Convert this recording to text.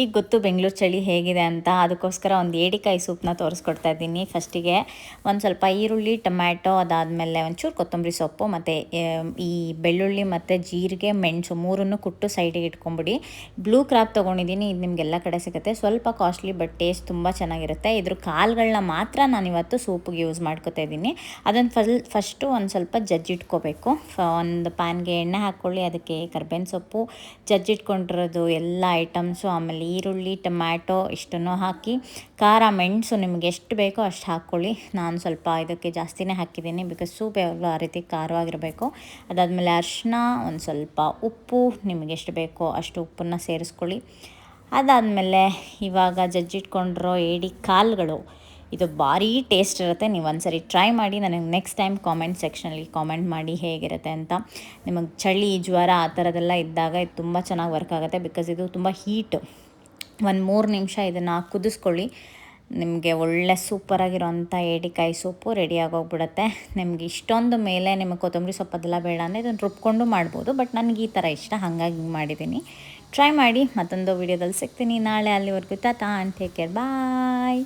ಈಗ ಗೊತ್ತು ಬೆಂಗಳೂರು ಚಳಿ ಹೇಗಿದೆ ಅಂತ, ಅದಕ್ಕೋಸ್ಕರ ಒಂದು ಏಡಿಕಾಯಿ ಸೂಪ್ನ ತೋರಿಸ್ಕೊಡ್ತಾ ಇದ್ದೀನಿ. ಫಸ್ಟಿಗೆ ಒಂದು ಸ್ವಲ್ಪ ಈರುಳ್ಳಿ, ಟೊಮ್ಯಾಟೊ, ಅದಾದಮೇಲೆ ಒಂಚೂರು ಕೊತ್ತಂಬರಿ ಸೊಪ್ಪು ಮತ್ತು ಈ ಬೆಳ್ಳುಳ್ಳಿ ಮತ್ತು ಜೀರಿಗೆ, ಮೆಣಸು ಮೂರನ್ನು ಕುಟ್ಟು ಸೈಡಿಗೆ ಇಟ್ಕೊಂಬಿಡಿ. ಬ್ಲೂ ಕ್ರಾಬ್ ತೊಗೊಂಡಿದ್ದೀನಿ, ಇದು ನಿಮಗೆಲ್ಲ ಕಡೆ ಸಿಗುತ್ತೆ. ಸ್ವಲ್ಪ ಕಾಸ್ಟ್ಲಿ ಬಟ್ ಟೇಸ್ಟ್ ತುಂಬ ಚೆನ್ನಾಗಿರುತ್ತೆ. ಇದ್ರ ಕಾಳುಗಳನ್ನ ಮಾತ್ರ ನಾನಿವತ್ತು ಸೂಪಿಗೆ ಯೂಸ್ ಮಾಡ್ಕೊತಾ ಇದ್ದೀನಿ. ಅದನ್ನು ಫಸ್ಟು ಒಂದು ಸ್ವಲ್ಪ ಜಜ್ಜಿಟ್ಕೋಬೇಕು. ಒಂದು ಪ್ಯಾನ್ಗೆ ಎಣ್ಣೆ ಹಾಕ್ಕೊಳ್ಳಿ, ಅದಕ್ಕೆ ಕರ್ಬೇವಿನ ಸೊಪ್ಪು, ಜಜ್ಜಿಟ್ಕೊಂಡಿರೋದು ಎಲ್ಲ ಐಟಮ್ಸು, ಆಮೇಲೆ ಈರುಳ್ಳಿ, ಟೊಮ್ಯಾಟೊ ಇಷ್ಟನ್ನು ಹಾಕಿ, ಖಾರ, ಮೆಣಸು ನಿಮಗೆ ಎಷ್ಟು ಬೇಕೋ ಅಷ್ಟು ಹಾಕ್ಕೊಳ್ಳಿ. ನಾನು ಸ್ವಲ್ಪ ಇದಕ್ಕೆ ಜಾಸ್ತಿನೇ ಹಾಕಿದ್ದೀನಿ, ಬಿಕಾಸ್ ಸೂಪ್ ಯಾವಾಗಲೂ ಆ ರೀತಿ ಖಾರವಾಗಿರಬೇಕು. ಅದಾದಮೇಲೆ ಅರಿಶಿನ, ಒಂದು ಸ್ವಲ್ಪ ಉಪ್ಪು, ನಿಮಗೆ ಎಷ್ಟು ಬೇಕೋ ಅಷ್ಟು ಉಪ್ಪನ್ನು ಸೇರಿಸ್ಕೊಳ್ಳಿ. ಅದಾದಮೇಲೆ ಇವಾಗ ಜಜ್ಜಿಟ್ಕೊಂಡಿರೋ ಏಡಿ ಕಾಳುಗಳು, ಇದು ಭಾರಿ ಟೇಸ್ಟ್ ಇರುತ್ತೆ. ನೀವು ಒಂದ್ಸರಿ ಟ್ರೈ ಮಾಡಿ, ನನಗೆ ನೆಕ್ಸ್ಟ್ ಟೈಮ್ ಕಾಮೆಂಟ್ ಸೆಕ್ಷನಲ್ಲಿ ಕಾಮೆಂಟ್ ಮಾಡಿ ಹೇಗಿರುತ್ತೆ ಅಂತ. ನಿಮಗೆ ಚಳಿ, ಜ್ವರ ಆ ಥರದ್ದೆಲ್ಲ ಇದ್ದಾಗ ಇದು ತುಂಬ ಚೆನ್ನಾಗಿ ವರ್ಕ್ ಆಗುತ್ತೆ, ಬಿಕಾಸ್ ಇದು ತುಂಬ ಹೀಟು. ಒಂದು 3 ನಿಮಿಷ ಇದನ್ನು ಕುದಿಸ್ಕೊಳ್ಳಿ, ನಿಮಗೆ ಒಳ್ಳೆ ಸೂಪರಾಗಿರೋಂಥ ಏಡಿಕಾಯಿ ಸೂಪು ರೆಡಿ ಆಗೋಗ್ಬಿಡುತ್ತೆ. ನಿಮ್ಗೆ ಇಷ್ಟೊಂದು ಮೇಲೆ ನಿಮಗೆ ಕೊತ್ತಂಬರಿ ಸೊಪ್ಪದೆಲ್ಲ ಬೇಡ ಅಂದರೆ ಇದನ್ನು ರುಬ್ಕೊಂಡು ಮಾಡ್ಬೋದು, ಬಟ್ ನನಗೆ ಈ ಥರ ಇಷ್ಟ, ಹಾಗಾಗಿ ಮಾಡಿದ್ದೀನಿ. ಟ್ರೈ ಮಾಡಿ. ಮತ್ತೊಂದು ವೀಡಿಯೋದಲ್ಲಿ ಸಿಗ್ತೀನಿ ನಾಳೆ. ಅಲ್ಲಿವರೆಗೂ tata and take care, bye.